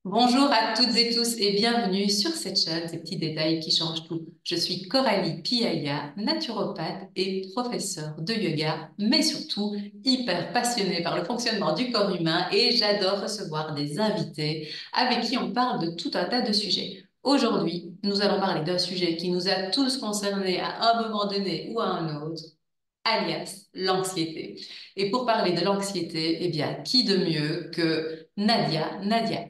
Bonjour à toutes et tous et bienvenue sur cette chaîne, ces petits détails qui changent tout. Je suis Coralie Piaya, naturopathe et professeure de yoga, mais surtout hyper passionnée par le fonctionnement du corps humain et j'adore recevoir des invités avec qui on parle de tout un tas de sujets. Aujourd'hui, nous allons parler d'un sujet qui nous a tous concernés à un moment donné ou à un autre, alias l'anxiété. Et pour parler de l'anxiété, eh bien, qui de mieux que Nadia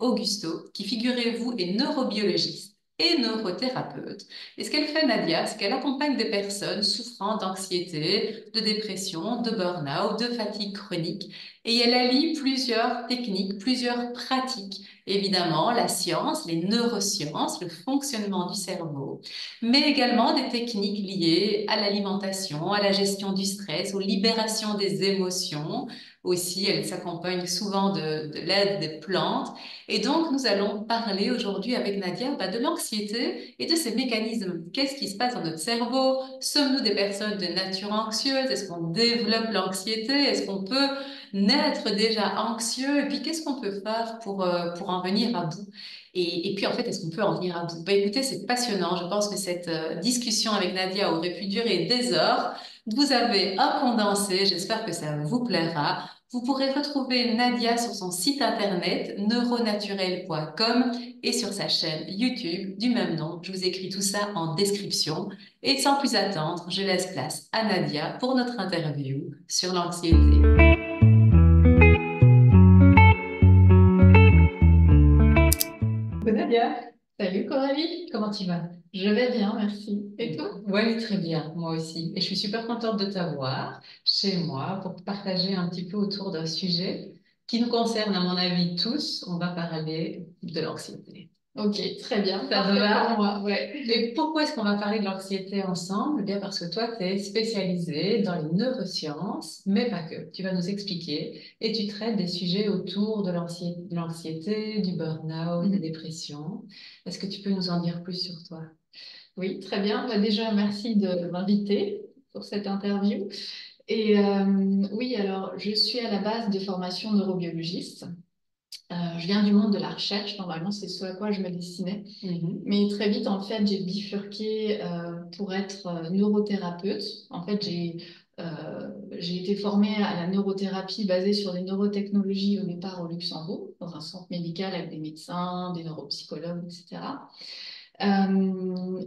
Augusto, qui, figurez-vous, est neurobiologiste et neurothérapeute. Et ce qu'elle fait, Nadia, c'est qu'elle accompagne des personnes souffrant d'anxiété, de dépression, de burn-out, de fatigue chronique, et elle allie plusieurs techniques, plusieurs pratiques. Évidemment, la science, les neurosciences, le fonctionnement du cerveau, mais également des techniques liées à l'alimentation, à la gestion du stress, aux libérations des émotions. Aussi, elle s'accompagne souvent de l'aide des plantes. Et donc, nous allons parler aujourd'hui avec Nadia de l'anxiété et de ses mécanismes. Qu'est-ce qui se passe dans notre cerveau? Sommes-nous des personnes de nature anxieuse? Est-ce qu'on développe l'anxiété? Est-ce qu'on peut naître déjà anxieux? Et puis, qu'est-ce qu'on peut faire pour en venir à bout? Et puis, en fait, est-ce qu'on peut en venir à bout? Écoutez, c'est passionnant. Je pense que cette discussion avec Nadia aurait pu durer des heures. Vous avez un condensé. J'espère que ça vous plaira. Vous pourrez retrouver Nadia sur son site internet neuronaturel.com et sur sa chaîne YouTube du même nom. Je vous écris tout ça en description. Et sans plus attendre, je laisse place à Nadia pour notre interview sur l'anxiété. Coucou Nadia, Salut Coralie, comment tu vas? je vais bien, merci. Et toi? Oui, très bien, moi aussi. Et je suis super contente de t'avoir chez moi pour partager un petit peu autour d'un sujet qui nous concerne, à mon avis, tous. On va parler de l'anxiété. Ok, très bien, Ça te parfait pour va? moi, ouais. Et pourquoi est-ce qu'on va parler de l'anxiété ensemble? Eh bien parce que toi, tu es spécialisée dans les neurosciences, mais pas que. Tu vas nous expliquer et tu traites des sujets autour de l'anxiété, du burn-out, des Mhm. dépressions. Est-ce que tu peux nous en dire plus sur toi? Oui, très bien. Bah, déjà, merci de m'inviter pour cette interview. Et oui, alors, je suis à la base de formation neurobiologiste. Je viens du monde de la recherche, normalement, c'est ce à quoi je me destinais. Mhm. Mais très vite, en fait, j'ai bifurqué pour être neurothérapeute. En fait, j'ai été formée à la neurothérapie basée sur les neurotechnologies au départ au Luxembourg, dans un centre médical avec des médecins, des neuropsychologues, etc.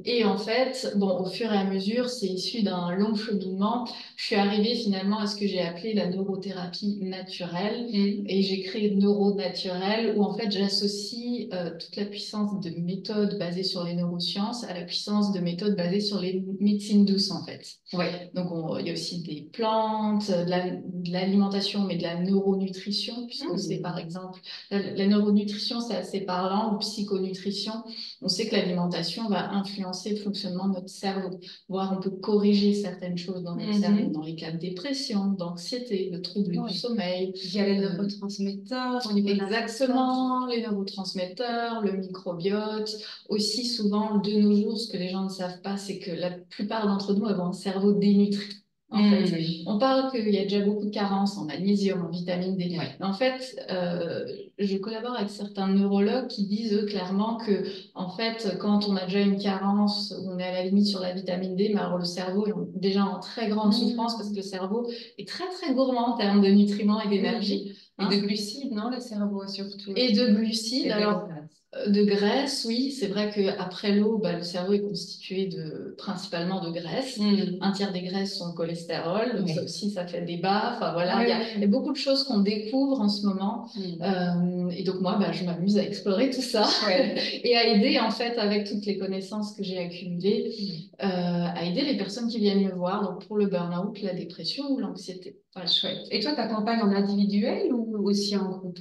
Et en fait, bon, au fur et à mesure, c'est issu d'un long cheminement. Je suis arrivée finalement à ce que j'ai appelé la neurothérapie naturelle Mm. et j'ai créé Neuronaturel où en fait j'associe toute la puissance de méthodes basées sur les neurosciences à la puissance de méthodes basées sur les médecines douces en fait. Ouais. Donc il y a aussi des plantes, de l'alimentation, mais de la neuronutrition puisqu'on sait par Mm. exemple, la neuronutrition c'est assez parlant ou psychonutrition. On sait que l'alimentation va influencer le fonctionnement de notre cerveau, voire on peut corriger certaines choses dans notre cerveau, Mhm. dans les cas de dépression, d'anxiété, de troubles du Oui. sommeil. Il y a les Euh, neurotransmetteurs au niveau de l'intelligence. Exactement, les neurotransmetteurs, le microbiote. Aussi souvent, de nos jours, ce que les gens ne savent pas, c'est que la plupart d'entre nous avons un cerveau dénutri. En fait, Mm. on parle qu'il y a déjà beaucoup de carences en magnésium, en vitamine D. Ouais. Mais en fait, je collabore avec certains neurologues qui disent eux, clairement que, en fait, quand on a déjà une carence, on est à la limite sur la vitamine D, mais alors le cerveau est déjà en très grande souffrance parce que Mm. le cerveau est très très gourmand en termes de nutriments et d'énergie. Oui. Et de Hein. glucides, non, le cerveau surtout Et aussi. de glucides, Et de alors graisse. de graisse, oui, c'est vrai qu'après l'eau, bah, le cerveau est constitué principalement de graisse. Un Mm. tiers des graisses sont le cholestérol, donc ça Oui. aussi, ça fait débat. Enfin voilà, Oui, il y a oui. beaucoup de choses qu'on découvre en ce moment. Mm. Et donc moi, bah, je m'amuse à explorer tout ça Chouette. et à aider, en fait, avec toutes les connaissances que j'ai accumulées, Mm. à aider les personnes qui viennent me voir, donc pour le burn-out, la dépression ou l'anxiété. Voilà. Chouette. Et toi, tu accompagnes en individuel ou aussi en groupe?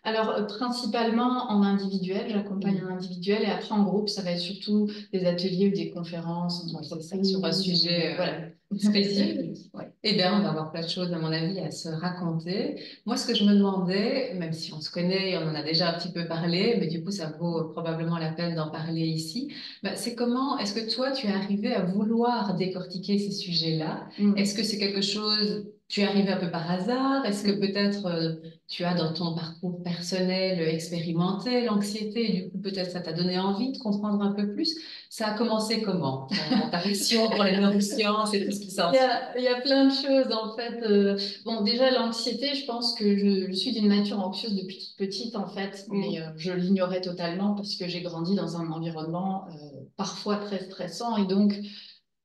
Alors, principalement en individuel, j'accompagne en Mm. individuel et après en groupe, ça va être surtout des ateliers ou des conférences Oui, entre c'est ça, sur un sujet voilà. spécifique. Ouais. Eh bien, on va avoir plein de choses, à mon avis, à se raconter. Moi, ce que je me demandais, même si on se connaît, on en a déjà un petit peu parlé, mais du coup, ça vaut probablement la peine d'en parler ici, c'est comment est-ce que toi, tu es arrivé à vouloir décortiquer ces sujets-là? Est-ce Mm. que c'est quelque chose tu es arrivé un peu par hasard? Est-ce que peut-être tu as dans ton parcours personnel expérimenté l'anxiété et du coup peut-être ça t'a donné envie de comprendre un peu plus? Ça a commencé comment, ta passion pour les neurosciences et tout ce qui s'en suit? Il y a plein de choses en fait. Bon, déjà l'anxiété, je pense que je suis d'une nature anxieuse depuis toute petite en fait, mais je l'ignorais totalement parce que j'ai grandi dans un environnement parfois très stressant et donc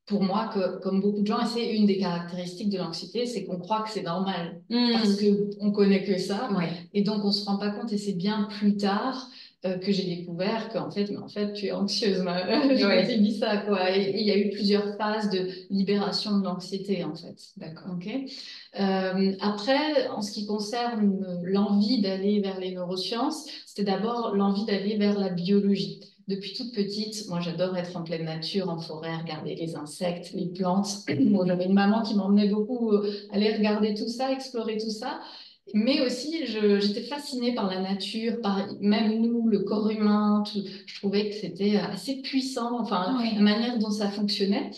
pour moi, comme beaucoup de gens, et c'est une des caractéristiques de l'anxiété, c'est qu'on croit que c'est normal parce que on connaît que ça, Ouais. et donc on se rend pas compte. Et c'est bien plus tard que j'ai découvert qu'en fait, mais en fait, tu es anxieuse. Je me suis dit ça, quoi. Et il y a eu plusieurs phases de libération de l'anxiété, en fait. D'accord. Ok. Après, en ce qui concerne l'envie d'aller vers les neurosciences, c'était d'abord l'envie d'aller vers la biologie. Depuis toute petite, moi j'adore être en pleine nature, en forêt, regarder les insectes, les plantes. Bon, j'avais une maman qui m'emmenait beaucoup aller regarder tout ça, explorer tout ça. Mais aussi, j'étais fascinée par la nature, par même nous, le corps humain. Je trouvais que c'était assez puissant, enfin, la manière dont ça fonctionnait.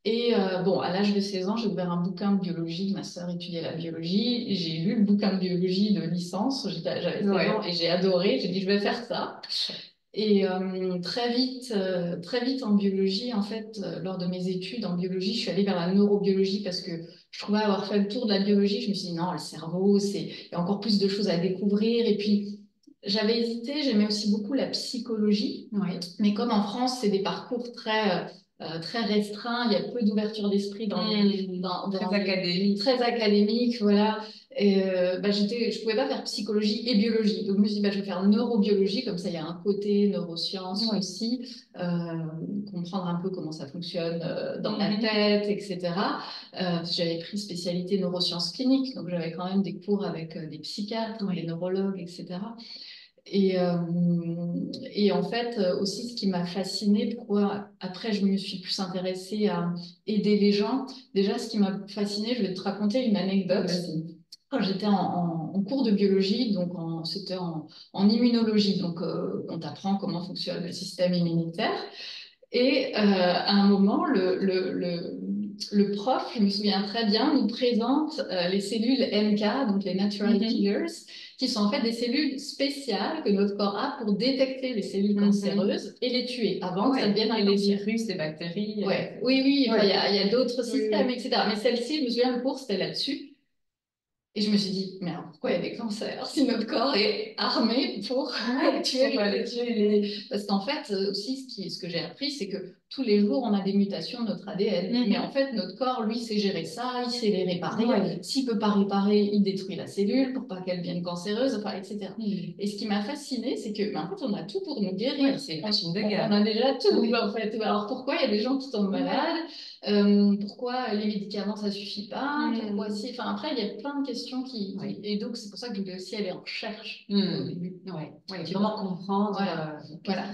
Et bon, à l'âge de 16 ans, j'ai ouvert un bouquin de biologie. Ma sœur étudiait la biologie. J'ai lu le bouquin de biologie de licence. J'avais 16 ans et j'ai adoré. J'ai dit, je vais faire ça. Et très vite en biologie, en fait, lors de mes études en biologie, je suis allée vers la neurobiologie parce que je trouvais avoir fait le tour de la biologie. Je me suis dit, non, le cerveau, il y a encore plus de choses à découvrir. Et puis, j'avais hésité, j'aimais aussi beaucoup la psychologie. Mais comme en France, c'est des parcours très restreints, il y a peu d'ouverture d'esprit Très académique. très académique, voilà. Et je pouvais pas faire psychologie et biologie. Donc, je me suis dit, je vais faire neurobiologie, comme ça, il y a un côté neurosciences aussi, comprendre un peu comment ça fonctionne dans la tête, etc. J'avais pris spécialité neurosciences cliniques, donc j'avais quand même des cours avec des psychiatres, des neurologues, etc. Et, euh, et en fait, aussi, ce qui m'a fascinée, pourquoi après je me suis plus intéressée à aider les gens, déjà, ce qui m'a fascinée, je vais te raconter une anecdote. Quand j'étais en cours de biologie, donc c'était en immunologie, donc on t'apprend comment fonctionne le système immunitaire. Et à un moment, le prof, je me souviens très bien, nous présente les cellules NK, donc les Natural Killers, qui sont en fait des cellules spéciales que notre corps a pour détecter les cellules cancéreuses et les tuer avant que ça devienne un les cancer. virus, les bactéries. Oui, enfin, il y a d'autres systèmes, etc. Mais celle-ci, je me souviens, le cours, c'était là-dessus. Et je me suis dit, mais alors pourquoi il y a des cancers si notre corps est armé pour tuer les... Parce qu'en fait, aussi, ce que j'ai appris, c'est que tous les jours, on a des mutations de notre ADN. Mais en fait, notre corps, lui, sait gérer ça, il sait les réparer. S'il peut pas réparer, il détruit la cellule pour pas qu'elle devienne cancéreuse, enfin, etc. Et ce qui m'a fascinée, c'est que, en fait, on a tout pour nous guérir. C'est une machine de guerre. On a déjà tout, en fait. Alors pourquoi il y a des gens qui tombent malades? Pourquoi les médicaments ça suffit pas, pourquoi si, enfin après il y a plein de questions et donc c'est pour ça que je voulais aussi aller en recherche au début. Vraiment comprendre. Voilà.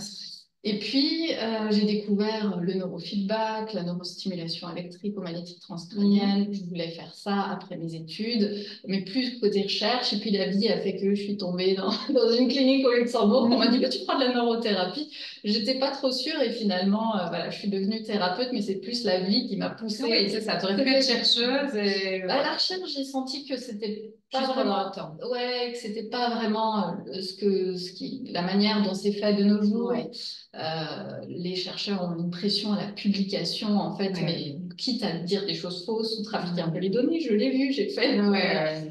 Et puis j'ai découvert le neurofeedback, la neurostimulation électrique ou magnétique transcrânienne. Je voulais faire ça après mes études, mais plus côté recherche. Et puis la vie a fait que je suis tombée dans une clinique au Luxembourg. On m'a dit tu prends de la neurothérapie. J'étais pas trop sûre et finalement, voilà, je suis devenue thérapeute, mais c'est plus la vie qui m'a poussée. Oui, c'est ça. Tu aurais pu être chercheuse et... la recherche, j'ai senti que c'était pas juste vraiment... pendant un temps. Ouais, que c'était pas vraiment la manière dont c'est fait de nos jours. Les chercheurs ont une pression à la publication, en fait, mais quitte à dire des choses fausses ou trafiquer un peu les données, je l'ai vu, j'ai fait.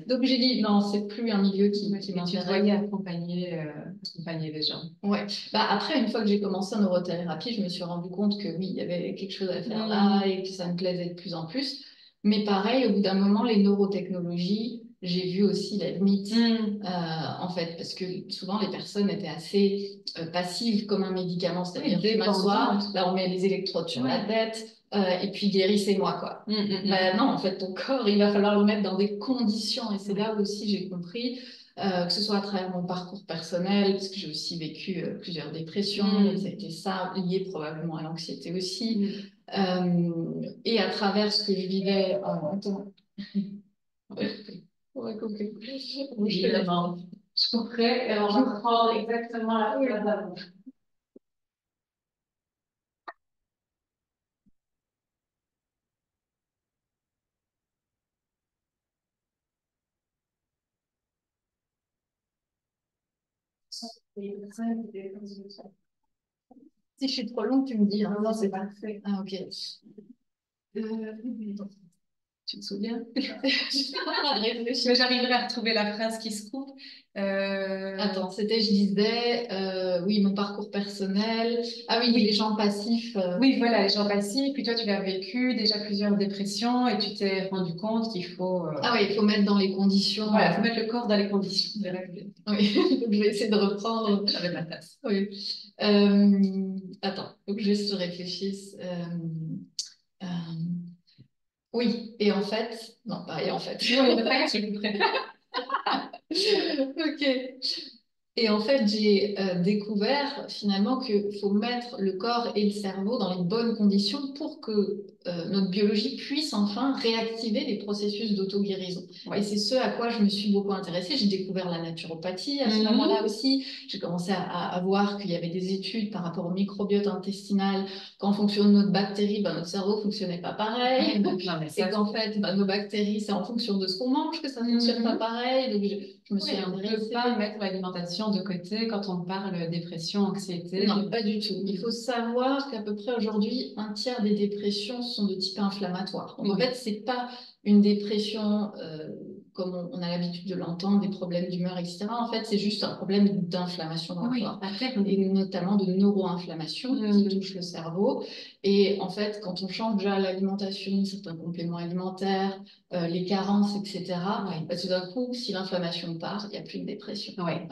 Donc j'ai dit, non, c'est plus un milieu qui m'intéresse. Tu dois y accompagner les gens. Ouais. Après, une fois que j'ai commencé en neurothérapie, je me suis rendu compte que oui, il y avait quelque chose à faire là et que ça me plaisait de plus en plus. Mais pareil, au bout d'un moment, les neurotechnologies, j'ai vu aussi la limite, en fait, parce que souvent les personnes étaient assez passives comme un médicament, c'est-à-dire tu m'assois, là on met les électrodes sur la tête, et puis guérissez-moi, quoi. Non, en fait, ton corps, il va falloir le mettre dans des conditions, et c'est là où aussi j'ai compris que ce soit à travers mon parcours personnel, parce que j'ai aussi vécu plusieurs dépressions, donc ça a été ça, lié probablement à l'anxiété aussi, et à travers ce que je vivais. Attends. On va couper. Évidemment. Je couperai et on va reprendre exactement la phrase d'avant. Si je suis trop longue, tu me dis, hein. Non, c'est parfait. Ah, ok. Tu te souviens? Réfléchir. Mais j'arriverai à retrouver la phrase qui se coupe. Attends, c'était, je disais, oui, mon parcours personnel. Ah oui, Oui. les gens passifs. Oui, voilà, les gens passifs. Puis toi, tu l'as vécu déjà plusieurs dépressions et tu t'es rendu compte qu'il faut. Ah oui, il faut mettre dans les conditions. Voilà, il faut mettre le corps dans les conditions. C'est vrai que Oui, donc je vais essayer de reprendre. j'avais ma tasse. Oui. Attends, faut que je juste réfléchisse. Euh, oui, et en fait, non, pas et en fait. Non, il n'y a pas grave, je comprends. Ok. Et en fait, j'ai découvert finalement qu'il faut mettre le corps et le cerveau dans les bonnes conditions pour que notre biologie puisse enfin réactiver les processus d'auto-guérison. Ouais. Et c'est ce à quoi je me suis beaucoup intéressée. J'ai découvert la naturopathie à ce moment-là aussi. J'ai commencé à voir qu'il y avait des études par rapport au microbiote intestinal, qu'en fonction de notre bactérie, ben, notre cerveau fonctionnait pas pareil. Non, mais ça, Et qu'en fait, ben, nos bactéries, c'est en fonction de ce qu'on mange que ça fonctionne pas pareil. Donc, je me suis on ne peut intéressée. pas mettre l'alimentation de côté quand on parle dépression, anxiété. Non, pas du tout. Il faut savoir qu'à peu près aujourd'hui, un tiers des dépressions sont de type inflammatoire. Donc, en fait, c'est pas une dépression comme on a l'habitude de l'entendre, des problèmes d'humeur, etc. En fait, c'est juste un problème d'inflammation dans le corps. Et notamment de neuroinflammation qui touche le cerveau. Et en fait, quand on change déjà l'alimentation, certains compléments alimentaires, les carences, etc., bah, tout d'un coup, si l'inflammation part, il n'y a plus de dépression. Voilà.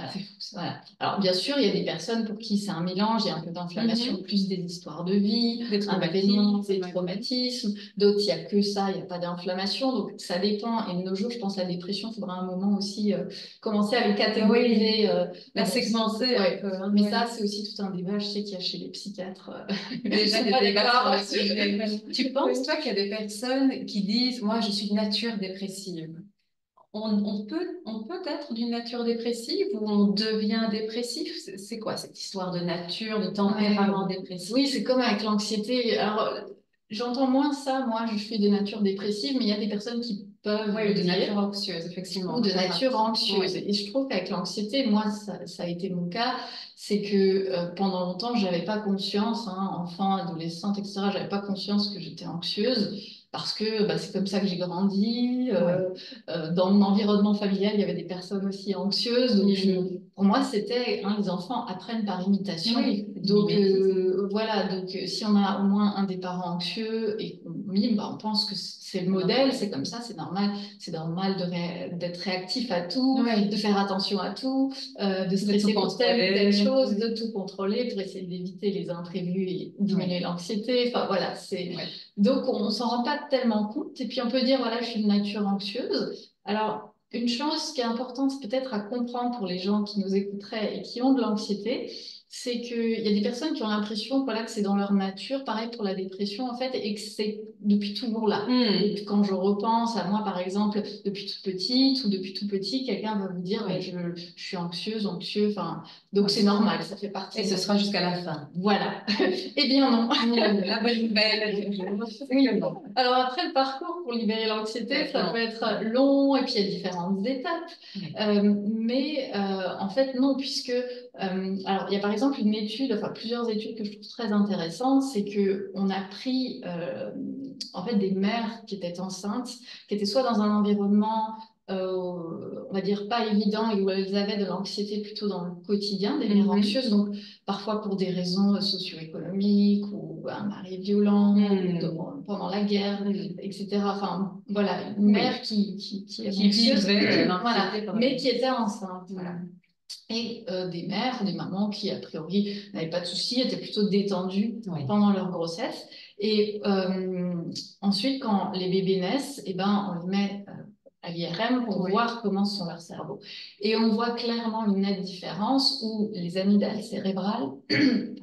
Voilà. Alors, bien sûr, il y a des personnes pour qui c'est un mélange, il y a un peu d'inflammation, plus des histoires de vie, un événement, des traumatismes. D'autres, il n'y a que ça, il n'y a pas d'inflammation. Donc, ça dépend. Et de nos jours, je pense que la dépression, il faudra un moment aussi commencer à les catégoriser. La segmenter un peu. Mais ça, c'est aussi tout un débat. Je sais qu'il y a chez les psychiatres. Déjà des débats sur le sujet. Tu penses, toi, qu'il y a des personnes qui disent, moi, je suis de nature dépressive? On peut être d'une nature dépressive ou on devient dépressif? C'est quoi cette histoire de nature, de tempérament dépressif? Oui, c'est comme avec l'anxiété. Alors, j'entends moins ça. Moi, je suis de nature dépressive, mais il y a des personnes qui peuvent. Oui, de nature anxieuse, effectivement. Ou de nature anxieuse. Et je trouve qu'avec l'anxiété, moi, ça a été mon cas. C'est que pendant longtemps, j'avais pas conscience, hein, enfant, adolescente, etc., j'avais pas conscience que j'étais anxieuse. Parce que bah, c'est comme ça que j'ai grandi. Dans mon environnement familial, il y avait des personnes aussi anxieuses. Donc pour moi, c'était les enfants apprennent par imitation. Donc voilà, donc si on a au moins un des parents anxieux et qu'on mime, bah, on pense que c'est le modèle, c'est comme ça, c'est normal. C'est normal d'être réactif à tout, de faire attention à tout, de stresser pour telle ou telle chose, de tout contrôler pour essayer d'éviter les imprévus et diminuer l'anxiété. Enfin voilà, c'est. Donc on s'en rend pas tellement compte. Et puis on peut dire voilà, je suis de nature anxieuse. Alors une chose qui est importante peut-être à comprendre pour les gens qui nous écouteraient et qui ont de l'anxiété, c'est qu'il y a des personnes qui ont l'impression voilà, que c'est dans leur nature, pareil pour la dépression en fait, et que c'est depuis toujours là. Et puis quand je repense à moi par exemple, depuis toute petite ou depuis tout petit, quelqu'un va vous dire je suis anxieuse, anxieux, enfin, donc c'est normal, ça fait partie. Et ce sera jusqu'à la fin. Voilà. Eh bien non. La bonne nouvelle. Alors après, le parcours pour libérer l'anxiété, ça peut être long et puis il y a différentes étapes. Mais en fait, non, puisque alors il y a par exemple une étude, enfin plusieurs études que je trouve très intéressantes, c'est que on a pris en fait des mères qui étaient enceintes, qui étaient soit dans un environnement on va dire pas évident et où elles avaient de l'anxiété plutôt dans le quotidien, des mères anxieuses, donc parfois pour des raisons socio-économiques ou un mari violent pendant la guerre, etc. Enfin voilà, une mère qui vivait voilà, mais qui était enceinte. Voilà. Et des mères, des mamans qui, a priori, n'avaient pas de soucis, étaient plutôt détendues pendant leur grossesse. Et ensuite, quand les bébés naissent, eh ben, on les met à l'IRM pour voir comment sont leurs cerveaux. Et on voit clairement une nette différence où les amygdales cérébrales,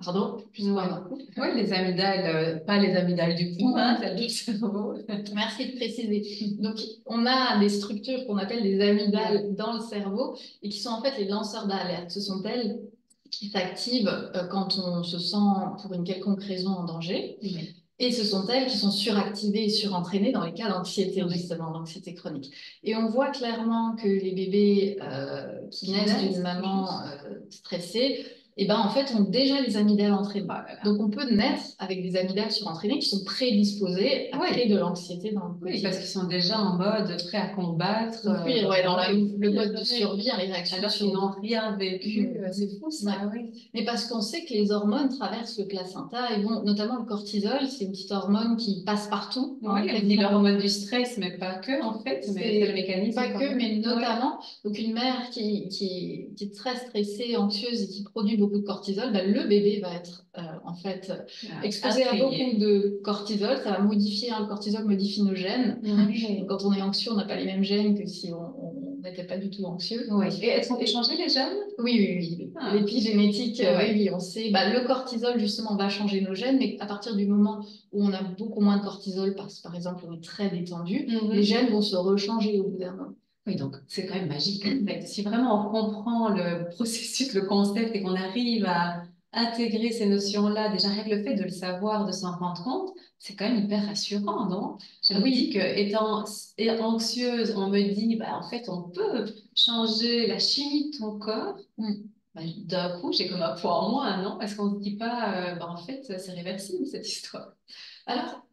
pardon, les amygdales, pas les amygdales du cou, celles du cerveau. Merci de préciser. Donc, on a des structures qu'on appelle des amygdales dans le cerveau et qui sont en fait les lanceurs d'alerte. Ce sont elles qui s'activent quand on se sent pour une quelconque raison en danger. Et ce sont elles qui sont suractivées et surentraînées dans les cas d'anxiété, justement, l'anxiété chronique. Et on voit clairement que les bébés qui naissent d'une maman stressée, et ben en fait, ont déjà les amygdales entraînées. Oh là là. Donc, on peut naître avec des amygdales surentraînées qui sont prédisposées à créer de l'anxiété dans le Oui, quotidien. parce qu'ils sont déjà en mode prêt à combattre. Oui, ouais, dans le mode de survie, les réactions. Alors qu'ils n'ont rien vécu, c'est fou ça. Ouais. Oui. Mais parce qu'on sait que les hormones traversent le placenta et vont, notamment le cortisol, c'est une petite hormone qui passe partout. Oui, on dit l'hormone du stress, mais pas que en fait, mais c'est le mécanisme. Pas que, mais notamment. Donc une mère qui est très stressée, anxieuse et qui produit beaucoup de cortisol, ben, le bébé va être en fait exposé à beaucoup de cortisol. Ça va modifier, le cortisol modifie nos gènes. Donc, quand on est anxieux, on n'a pas les mêmes gènes que si on n'était pas du tout anxieux. Oui. Et est-ce qu'on peut changer les gènes? Oui. L'épigénétique, oui, on sait. Bah, le cortisol, justement, va changer nos gènes, mais à partir du moment où on a beaucoup moins de cortisol, parce que par exemple, on est très détendu, les gènes vont se rechanger au bout d'un moment. Oui, donc c'est quand même magique. Si vraiment on comprend le processus, le concept et qu'on arrive à intégrer ces notions-là, déjà rien que le fait de le savoir, de s'en rendre compte, c'est quand même hyper rassurant, non? Je me dis que étant anxieuse, on me dit, bah, en fait, on peut changer la chimie de ton corps. Bah, d'un coup, j'ai comme un poids en moins, non? Est-ce qu'on ne se dit pas, bah, en fait, c'est réversible cette histoire? Alors,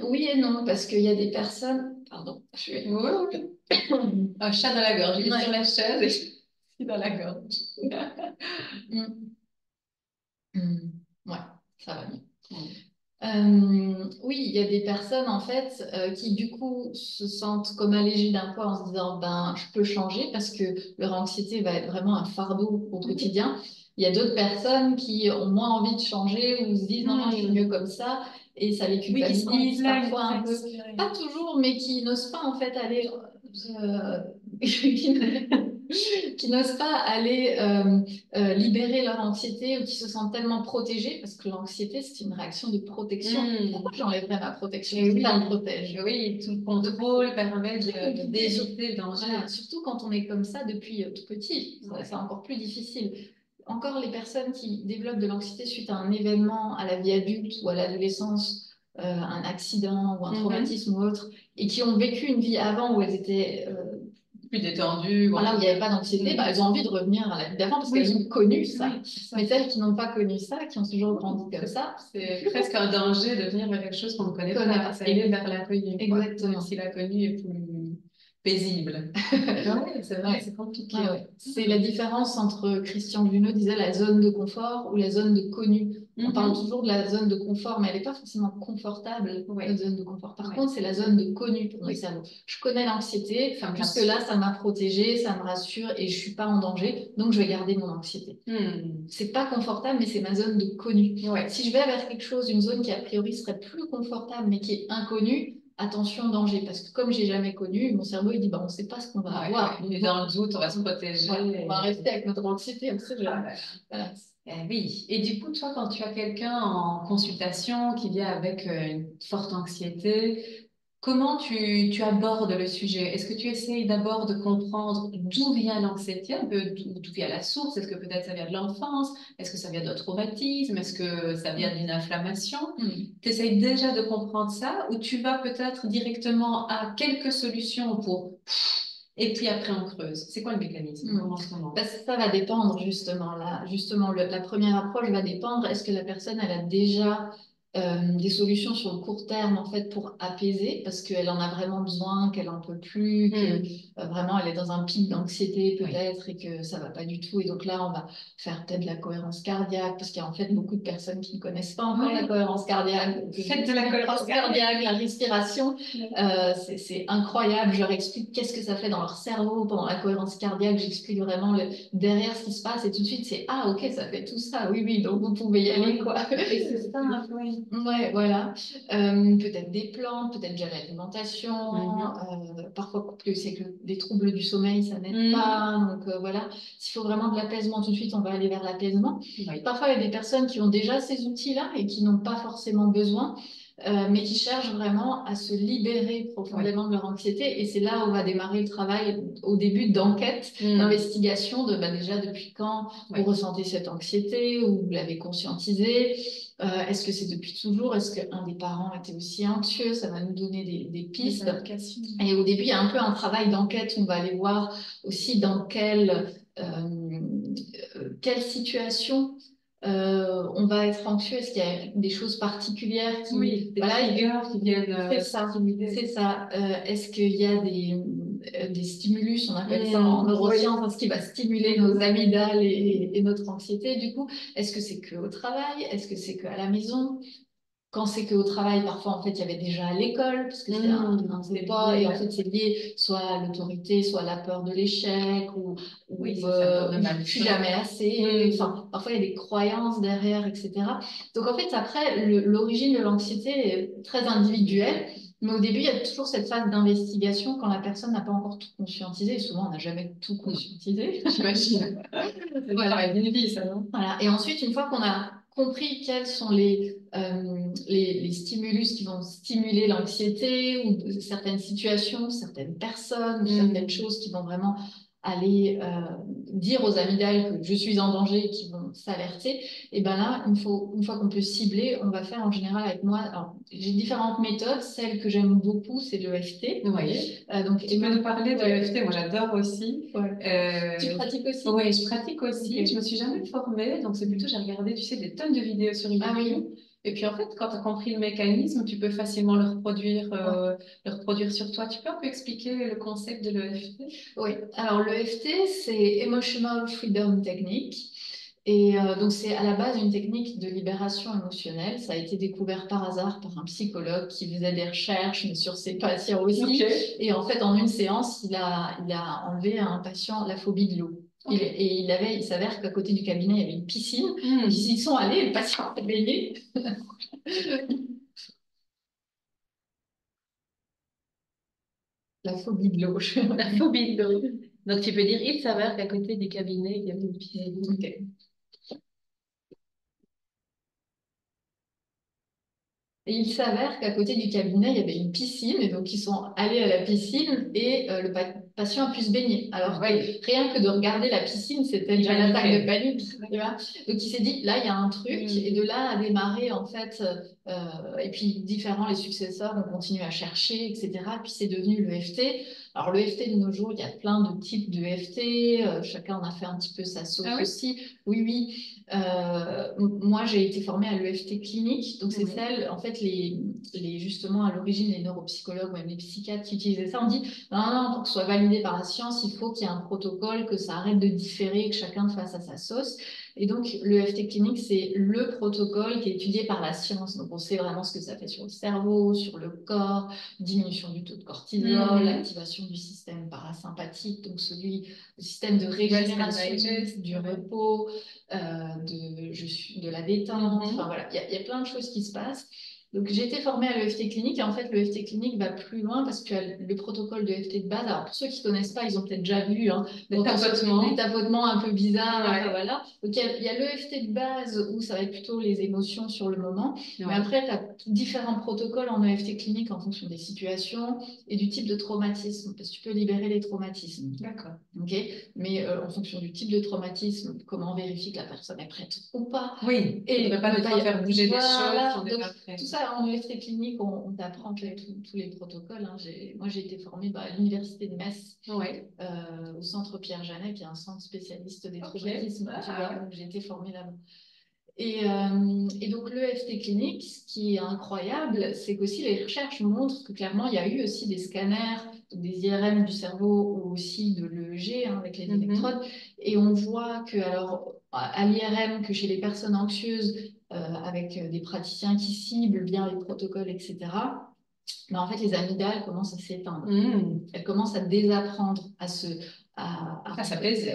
oui et non, parce qu'il y a des personnes. Pardon, je suis. Un chat dans la gorge. Il est sur la chaise et je suis dans la gorge. Ouais, ça va mieux. Oui, il y a des personnes en fait qui du coup se sentent comme allégées d'un poids en se disant ben je peux changer parce que leur anxiété va être vraiment un fardeau au quotidien. Il y a d'autres personnes qui ont moins envie de changer ou se disent non, non, je suis mieux comme ça et ça les culpabilise parfois un peu. Pas toujours, mais qui n'osent pas en fait aller qui n'osent pas aller libérer leur anxiété ou qui se sentent tellement protégés, parce que l'anxiété, c'est une réaction de protection. Pourquoi j'enlèverais ma protection? Ça me protège. Oui, tout le contrôle permet d'éviter le danger. Voilà, surtout quand on est comme ça depuis tout petit, c'est encore plus difficile. Encore les personnes qui développent de l'anxiété suite à un événement à la vie adulte ou à l'adolescence, un accident ou un traumatisme ou autre, et qui ont vécu une vie avant où elles étaient plus détendues, voilà, où il n'y avait pas d'anxiété, bah, elles ont envie de revenir à la vie d'avant parce qu'elles ont connu ça. Mais celles qui n'ont pas connu ça, qui ont toujours grandi comme ça, c'est presque un danger de venir vers quelque chose qu'on ne connaît pas. C'est aller vers l'inconnu. Exactement. Même si l'inconnu est plus paisible. Oui, c'est vrai, c'est compliqué. C'est la différence entre, Christian Junot disait, la zone de confort ou la zone de connu. On parle toujours de la zone de confort, mais elle n'est pas forcément confortable, la zone de confort. Par contre, c'est la zone de connu pour mon cerveau. Je connais l'anxiété, jusque-là, ça m'a protégée, ça me rassure et je ne suis pas en danger, donc je vais garder mon anxiété. C'est pas confortable, mais c'est ma zone de connu. Si je vais vers quelque chose, une zone qui a priori serait plus confortable, mais qui est inconnue, attention, danger, parce que comme j'ai jamais connu, mon cerveau il dit bah on sait pas ce qu'on va avoir. Mais dans le doute, on va se protéger. On va rester avec notre anxiété, on sait jamais. Voilà. Oui. Et du coup, toi, quand tu as quelqu'un en consultation qui vient avec une forte anxiété, comment tu abordes le sujet? Est-ce que tu essayes d'abord de comprendre d'où vient l'anxiété, un peu d'où vient la source? Est-ce que peut-être ça vient de l'enfance? Est-ce que ça vient d'un traumatisme? Est-ce que ça vient d'une inflammation? Tu essayes déjà de comprendre ça ou tu vas peut-être directement à quelques solutions pour... Et puis après, on creuse. C'est quoi le mécanisme? Ça va dépendre justement. La première approche va dépendre. Est-ce que la personne elle a déjà des solutions sur le court terme en fait pour apaiser parce qu'elle en a vraiment besoin, qu'elle en peut plus, que vraiment elle est dans un pic d'anxiété peut-être et que ça va pas du tout. Et donc là, on va faire peut-être de la cohérence cardiaque parce qu'il y a en fait beaucoup de personnes qui ne connaissent pas encore la cohérence cardiaque. Faites de la cohérence cardiaque, la respiration, c'est incroyable. Je leur explique qu'est-ce que ça fait dans leur cerveau pendant la cohérence cardiaque. J'explique vraiment derrière ce qui se passe et tout de suite c'est ah ok ça fait tout ça. Oui donc vous pouvez y aller quoi. Et c'est ça, oui. Ouais, voilà. Peut-être des plantes, peut-être déjà l'alimentation. Parfois, c'est que des troubles du sommeil, ça n'aide pas. Donc voilà, s'il faut vraiment de l'apaisement tout de suite, on va aller vers l'apaisement. Parfois, il y a des personnes qui ont déjà ces outils-là et qui n'ont pas forcément besoin. Mais qui cherchent vraiment à se libérer profondément de leur anxiété. Et c'est là où va démarrer le travail au début d'enquête, d'investigation de déjà depuis quand vous ressentez cette anxiété ou vous l'avez conscientisée. Est-ce que c'est depuis toujours? Est-ce qu'un des parents était aussi anxieux? Ça va nous donner des pistes. Et au début, il y a un peu un travail d'enquête. On va aller voir aussi dans quel quelle situation on va être anxieux? Est-ce qu'il y a des choses particulières qui... Oui, des voilà, triggers qui viennent c'est ça, stimuler. c'est ça. Est-ce qu'il y a des stimulus, on appelle ça en neurosciences, hein, ce qui va stimuler nos amygdales et notre anxiété? Du coup, est-ce que c'est que au travail? Est-ce que c'est que à la maison? Quand c'est qu'au travail, parfois, en fait, il y avait déjà à l'école, parce que c'est un débat, et en fait, c'est lié soit à l'autorité, soit à la peur de l'échec, ou Oui, c'est ça, peur de je suis jamais assez. Enfin, parfois, il y a des croyances derrière, etc. Donc, en fait, après, l'origine de l'anxiété est très individuelle, mais au début, il y a toujours cette phase d'investigation quand la personne n'a pas encore tout conscientisé, et souvent, on n'a jamais tout conscientisé. J'imagine. C'est le travail d'une vie, ça, non? Voilà. Et ensuite, une fois qu'on a compris quels sont les stimulus qui vont stimuler l'anxiété ou certaines situations, certaines personnes, certaines choses qui vont vraiment aller dire aux amygdales que je suis en danger et qui vont s'alerter, et ben là, une fois qu'on peut cibler, on va faire en général avec moi. Alors, j'ai différentes méthodes. Celle que j'aime beaucoup, c'est l'EFT. Oui. Donc, Tu peux nous parler de l'EFT? Moi, j'adore aussi. Tu pratiques aussi? Oui, je pratique aussi. Okay. Je me suis jamais formée, donc c'est plutôt, j'ai regardé, tu sais, des tonnes de vidéos sur YouTube. Ah oui. Et puis en fait, quand tu as compris le mécanisme, tu peux facilement le reproduire sur toi. Tu peux un peu expliquer le concept de l'EFT? Oui, alors l'EFT, c'est Emotional Freedom Technique. Et donc, c'est à la base une technique de libération émotionnelle. Ça a été découvert par hasard par un psychologue qui faisait des recherches, mais sur ses patients aussi. Okay. Et en fait, en une séance, il a enlevé à un patient la phobie de l'eau. Okay. Il s'avère qu'à côté du cabinet, il y avait une piscine. Ils y sont allés, le patient a baigné. La phobie de l'eau. La phobie de l'eau. Donc, tu peux dire, il s'avère qu'à côté du cabinet, il y avait une piscine. Okay. Et il s'avère qu'à côté du cabinet, il y avait une piscine. Et donc, ils sont allés à la piscine et le patient a pu se baigner. Alors, rien que de regarder la piscine, c'était déjà une attaque de panique. Donc, il s'est dit, là, il y a un truc. Et de là a démarré, en fait, et puis les successeurs ont continué à chercher, etc. Puis, c'est devenu l'EFT. Alors, l'EFT de nos jours, il y a plein de types d'EFT. Chacun en a fait un petit peu sa sauce aussi. Oui, oui. Moi, j'ai été formée à l'EFT clinique, donc c'est celle, en fait, justement, à l'origine, les neuropsychologues, même les psychiatres qui utilisaient ça, on dit, non, pour que ce soit validé par la science, il faut qu'il y ait un protocole, que ça arrête de différer, que chacun fasse à sa sauce. Et donc, l'EFT clinique, c'est le protocole qui est étudié par la science. Donc, on sait vraiment ce que ça fait sur le cerveau, sur le corps, diminution du taux de cortisol, activation du système parasympathique, donc le système de régénération, du repos, de la détente. Enfin, voilà, il y a plein de choses qui se passent. Donc, j'ai été formée à l'EFT clinique et en fait, l'EFT clinique va plus loin parce que tu as le protocole de EFT de base. Alors, pour ceux qui ne connaissent pas, ils ont peut-être déjà vu des tapotements un peu bizarres. Enfin, voilà. Donc, il y a l'EFT de base où ça va être plutôt les émotions sur le moment. Mais après, tu as différents protocoles en EFT clinique en fonction des situations et du type de traumatisme parce que tu peux libérer les traumatismes. D'accord. Okay. Mais en fonction du type de traumatisme, comment on vérifie que la personne est prête ou pas. Oui, et il ne va pas faire bouger des choses. Donc, tout ça en EFT clinique, on t'apprend tous les protocoles. Hein. Moi, j'ai été formée à l'université de Metz, au centre Pierre Janet, qui est un centre spécialiste des traumatismes. Tu vois, donc j'ai été formée là-bas. Et donc l'EFT clinique, ce qui est incroyable, c'est qu'aussi les recherches montrent que clairement, il y a eu aussi des scanners, des IRM du cerveau ou aussi de l'EEG avec les électrodes. Et on voit que, alors, à l'IRM, que chez les personnes anxieuses, avec des praticiens qui ciblent bien les protocoles, etc., mais en fait, les amygdales commencent à s'éteindre. Elles commencent à désapprendre à s'apaiser,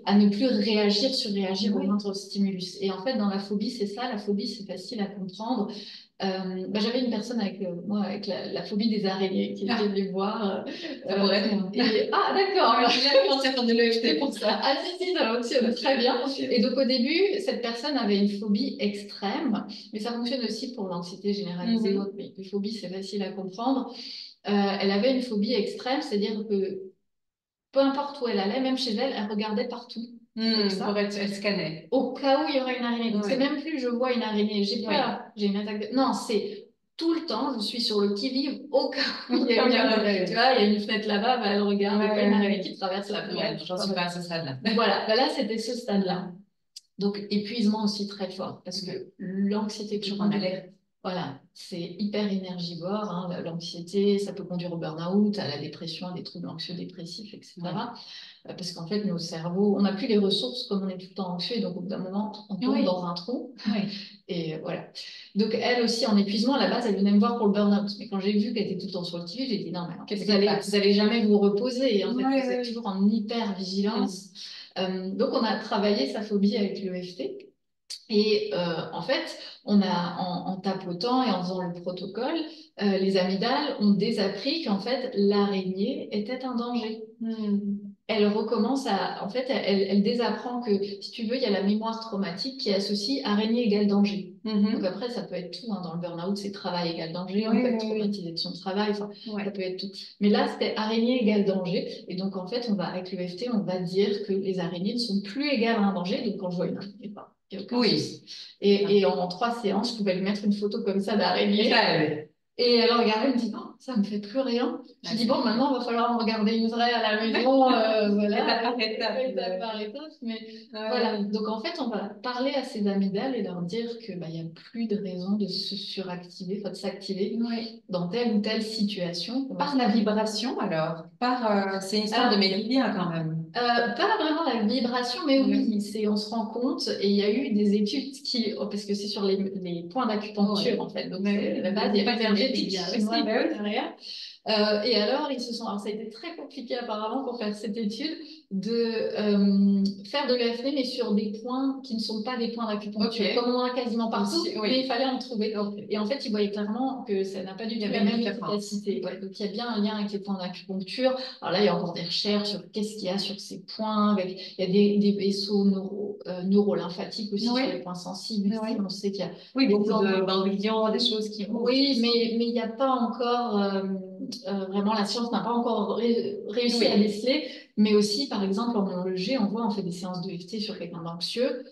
à ne plus réagir, surréagir au moindre stimulus. Et en fait, dans la phobie, c'est ça. La phobie, c'est facile à comprendre. J'avais une personne avec moi avec la phobie des araignées qui était venue voir. Ça pourrait être moi. Ah, d'accord. Je viens de commencer à faire de l'EFT pour ça. Ah, si, ça fonctionne très bien. Et donc, au début, cette personne avait une phobie extrême, mais ça fonctionne aussi pour l'anxiété généralisée. Mais les phobies, c'est facile à comprendre. Elle avait une phobie extrême, c'est-à-dire que peu importe où elle allait, même chez elle, elle regardait partout. Elle scannait. Au cas où il y aurait une araignée. Donc, c'est même plus je vois une araignée, j'ai peur, j'ai une attaque de... Non, c'est tout le temps, je suis sur le qui-vive au cas où il y Comme il y a tu vois, il y a une fenêtre là-bas, bah, elle regarde, et pas une araignée qui traverse la Ouais, fenêtre. j'en suis pas à ce stade-là. Voilà, bah là, c'était ce stade-là. Donc, épuisement aussi très fort, parce que l'anxiété Toujours en chronique, alerte. voilà, c'est hyper énergivore, hein, l'anxiété, ça peut conduire au burn-out, à la dépression, à des troubles anxieux dépressifs, etc. Parce qu'en fait, nos cerveaux, on n'a plus les ressources comme on est tout le temps anxieux, et donc au bout d'un moment, on tombe dans un trou. Oui. Et voilà. Donc, elle aussi, en épuisement, à la base, elle venait me voir pour le burn-out. Mais quand j'ai vu qu'elle était tout le temps sur le TV, j'ai dit non, mais Qu'est-ce vous qui se allez, passe? vous allez jamais vous reposer. Et en fait, Oui, vous êtes oui. toujours en hyper-vigilance. Donc, on a travaillé sa phobie avec l'EFT. Et en fait, en tapotant et en faisant le protocole, les amygdales ont désappris qu'en fait, l'araignée était un danger. Elle recommence à, en fait, elle désapprend que, si tu veux, il y a la mémoire traumatique qui associe araignée égale danger. Donc après, ça peut être tout, hein, dans le burn-out, c'est travail égale danger, on peut être traumatisé de son travail, enfin, ça peut être tout. Mais là, c'était araignée égale danger. Et donc, en fait, avec l'EFT, on va dire que les araignées ne sont plus égales à un danger. Donc, quand je vois une araignée, bah, il n'y a aucun souci. Et en 3 séances, je pouvais lui mettre une photo comme ça d'araignée. Et elle regardait, elle me dit, non, ça me fait plus rien. Je dis, bon, maintenant, il va falloir en regarder une vraie à la maison. Voilà, étape par étape. Mais voilà. Donc, en fait, on va parler à ces amygdales et leur dire qu'il n'y a plus de raison de se suractiver, enfin, de s'activer dans telle ou telle situation. Par la vibration, alors? C'est une histoire de méridien quand même. Pas vraiment la vibration, mais oui, on se rend compte, et il y a eu des études parce que c'est sur les points d'acupuncture en fait, donc c'est la base, il y a énergétique chinoise derrière. Et alors, alors, ça a été très compliqué apparemment pour faire cette étude, de faire de l'EFT, mais sur des points qui ne sont pas des points d'acupuncture, comme on en a quasiment partout, mais il fallait en trouver. Et en fait, ils voyaient clairement que ça n'a pas du tout la même efficacité. Donc, il y a bien un lien avec les points d'acupuncture. Alors là, il y a encore des recherches sur qu'est-ce qu'il y a sur ces points. Il y a des vaisseaux neuro-lymphatiques aussi sur les points sensibles. Ici, on sait qu'il y a beaucoup de ganglions, des choses qui bougent. Oui, mais il n'y a pas encore... vraiment, la science n'a pas encore réussi à déceler, mais aussi, par exemple, en neurologie, on fait des séances de FT sur quelqu'un d'anxieux,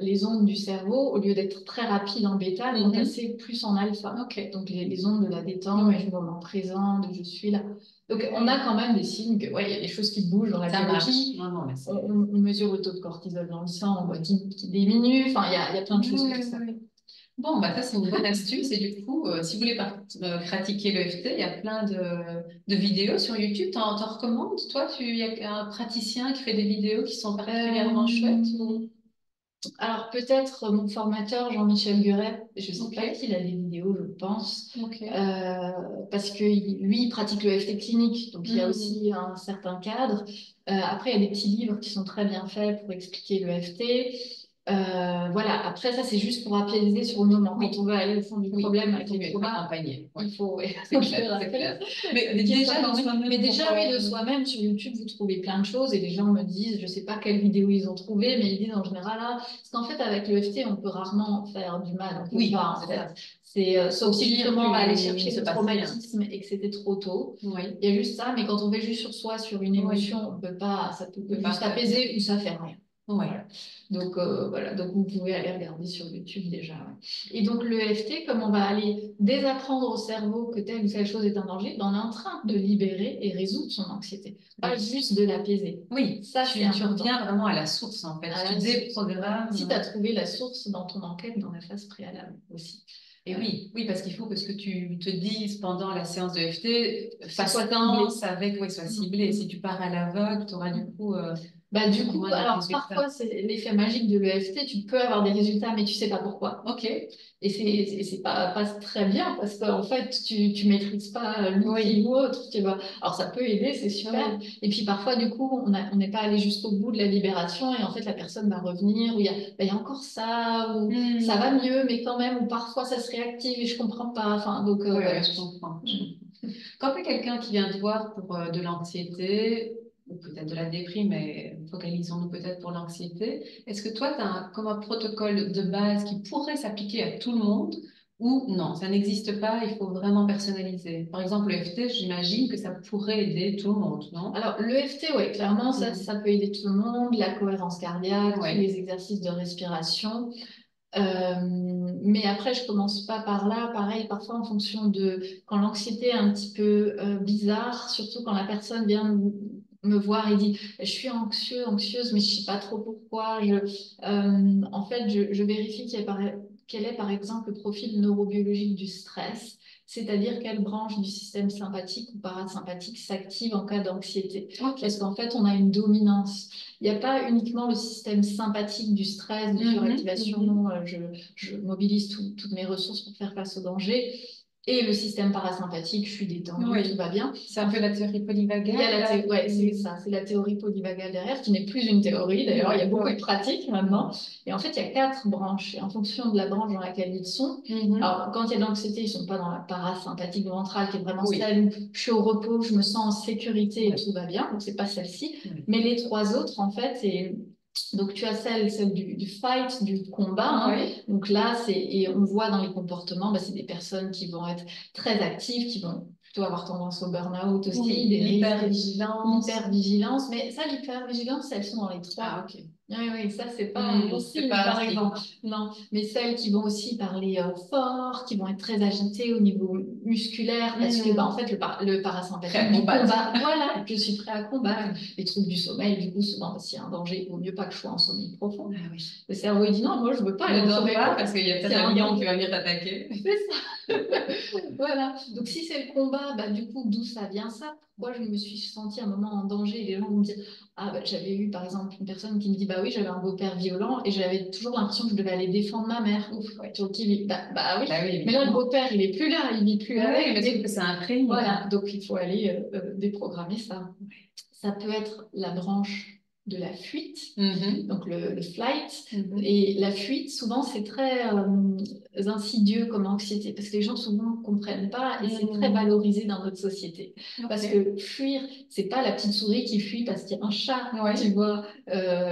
les ondes du cerveau, au lieu d'être très rapides en bêta, vont passer plus en alpha. Donc, les ondes de la détente, du moment présent, de je suis là. Donc, on a quand même des signes que, il y a des choses qui bougent dans la biologie. On mesure le taux de cortisol dans le sang, on voit qu'il diminue. Enfin, il y a plein de choses comme ça. Bon, bah ça, c'est une bonne astuce. Et du coup, si vous voulez pratiquer l'EFT, il y a plein de vidéos sur YouTube. T'en recommandes? Toi, il y a un praticien qui fait des vidéos qui sont particulièrement chouettes Alors, peut-être mon formateur, Jean-Michel Gueret, je ne sais pas s'il a des vidéos, je pense. Parce que lui, il pratique l'EFT clinique. Donc, il y a aussi un certain cadre. Après, il y a des petits livres qui sont très bien faits pour expliquer l'EFT. Voilà, après ça c'est juste pour apaiser sur le moment. Quand on veut aller au fond du problème avec les traumas, il faut c'est clair. Mais déjà de soi-même. Mais déjà oui, de soi-même sur YouTube vous trouvez plein de choses et les gens me disent, je sais pas quelle vidéo ils ont trouvé, mais ils disent en général parce qu'en fait avec le FT on peut rarement faire du mal. On peut pas en fait. C'est sauf si justement on va aller chercher le traumatisme et que c'était trop tôt. Il y a juste ça, mais quand on fait juste sur soi, sur une émotion, on peut pas, ça peut juste apaiser ou ça fait rien. Voilà. Donc, voilà, donc vous pouvez aller regarder sur YouTube déjà. Et donc le EFT, comme on va aller désapprendre au cerveau que telle ou telle chose est un danger, on est en train de libérer et résoudre son anxiété, pas juste de l'apaiser. Oui, ça tu reviens vraiment à la source en fait. Tu déprogrammes. Si tu as trouvé la source dans ton enquête, dans la phase préalable aussi. Et oui, parce qu'il faut que ce que tu te dises pendant la séance de EFT fasse sens avec, soit ciblé. Si tu pars à l'aveugle, tu auras du coup... du coup, alors parfois c'est l'effet magique de l'EFT, tu peux avoir des résultats, mais tu sais pas pourquoi. Et c'est pas très bien parce qu'en fait, tu maîtrises pas l'outil ou autre, tu vois. Alors ça peut aider, c'est super. Et puis parfois, du coup, on n'est pas allé jusqu'au bout de la libération et en fait, la personne va revenir où il y a encore ça, ou ça va mieux, mais quand même, ou parfois ça se réactive et je comprends pas. Enfin, donc, je comprends. Quand tu as quelqu'un qui vient te voir pour de l'anxiété, ou peut-être de la déprime, mais focalisons-nous peut-être pour l'anxiété. Est-ce que toi, tu as comme un protocole de base qui pourrait s'appliquer à tout le monde ou non, ça n'existe pas, il faut vraiment personnaliser? Par exemple, l'EFT, j'imagine que ça pourrait aider tout le monde, non? Alors, l'EFT, oui, clairement, ça peut aider tout le monde, la cohérence cardiaque, tous les exercices de respiration. Mais après, je commence pas par là. Pareil, parfois en fonction de quand l'anxiété est un petit peu bizarre, surtout quand la personne vient me voir et dit, je suis anxieuse, mais je sais pas trop pourquoi. En fait, je vérifie quel est par exemple le profil neurobiologique du stress, c'est-à-dire quelle branche du système sympathique ou parasympathique s'active en cas d'anxiété. Ok. Parce qu'en fait, on a une dominance. Il n'y a pas uniquement le système sympathique du stress, de suractivation, je mobilise toutes mes ressources pour faire face au danger, et le système parasympathique, je suis détendue, Oui. tout va bien. C'est un peu la théorie Il y a polyvagale. ouais, c'est ça, c'est la théorie polyvagale derrière, qui n'est plus une théorie d'ailleurs, il y a beaucoup de pratiques maintenant. Et en fait, il y a 4 branches, et en fonction de la branche dans laquelle ils sont, alors quand il y a de l'anxiété, ils ne sont pas dans la parasympathique ventrale, qui est vraiment celle où je suis au repos, je me sens en sécurité et tout va bien, donc c'est pas celle-ci. Mais les 3 autres, en fait, donc tu as celle du fight, du combat, hein. Donc là, et on voit dans les comportements, bah, c'est des personnes qui vont être très actives, qui vont plutôt avoir tendance au burn-out aussi, l'hypervigilance. Mais ça, l'hypervigilance, elles sont dans les 3. Ah, ok. Oui, ça, c'est pas un bon signe, par exemple. Non, mais celles qui vont aussi parler fort, qui vont être très agitées au niveau musculaire, parce que, bah, en fait, le parasympathique du combat, voilà, je suis prêt à combattre. Les troubles du sommeil, du coup, souvent, s'il y a un danger, il vaut mieux pas que je sois en sommeil profond. Ah, oui. Le cerveau, il dit non, moi, je veux pas Ne aller en dors sommeil pas, profond. parce qu'il y a peut-être un lion qui va venir t'attaquer. C'est ça. Voilà. Donc, si c'est le combat, bah, du coup, d'où ça vient ça? Pourquoi je me suis sentie un moment en danger? Les gens vont me dire, ah, bah, j'avais eu, par exemple, une personne qui me dit, bah oui, j'avais un beau-père violent et j'avais toujours l'impression que je devais aller défendre ma mère. Ouf, ouais. Donc, bah oui. Mais là, le beau-père, il est plus là, il vit plus avec. Mais sauf que c'est un crime. Voilà. Donc, il faut aller déprogrammer ça. Ça peut être la branche de la fuite, donc le flight. Et la fuite, souvent, c'est très insidieux comme anxiété, parce que les gens souvent ne comprennent pas, et c'est très valorisé dans notre société. Parce que fuir, c'est pas la petite souris qui fuit parce qu'il y a un chat, tu vois.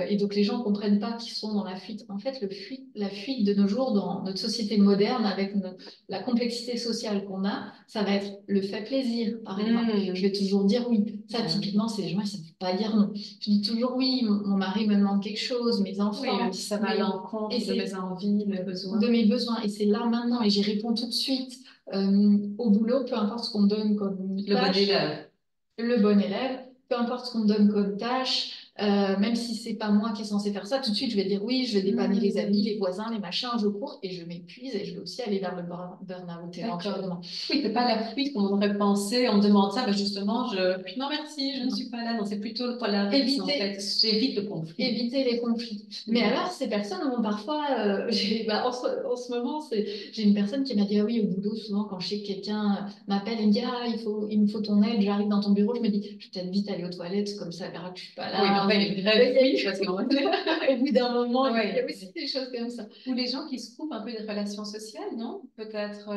Et donc les gens ne comprennent pas qu'ils sont dans la fuite. En fait, la fuite de nos jours, dans notre société moderne, avec la complexité sociale qu'on a, ça va être le fait plaisir, par exemple. Je vais toujours dire oui. Ça, typiquement, c'est les gens, ils ne savent pas dire non. Je dis toujours oui, mon mari me demande quelque chose, mes enfants. Oui, même si ça va à l'encontre de mes envies, de mes besoins. De mes besoins. Et c'est là maintenant, et j'y réponds tout de suite. Au boulot, peu importe ce qu'on me donne comme tâche. Le bon élève. Peu importe ce qu'on me donne comme tâche, même si c'est pas moi qui est censé faire ça, tout de suite je vais dire oui, je vais dépanner les amis, les voisins, les machins, je cours et je m'épuise et je vais aussi aller vers le burn-out éventuellement. Oui, c'est pas la fuite qu'on voudrait penser, on me demande ça, ben justement, non merci, je ne suis pas là, non, c'est plutôt le polarisme en fait, j'évite le conflit. Éviter les conflits. Mais alors, ces personnes vont parfois, en ce moment, j'ai une personne qui m'a dit, ah oui, au boulot, souvent, quand je sais que quelqu'un m'appelle, il me dit, ah, il me faut ton aide, j'arrive dans ton bureau, je me dis, je vais peut-être vite aller aux toilettes, comme ça, elle verra que je suis pas là. Oui, mais en fait, il y a une vraie fuite, parce qu'en fait, au bout d'un moment, il y a aussi des choses comme ça. Ou les gens qui se coupent un peu des relations sociales, non? Peut-être.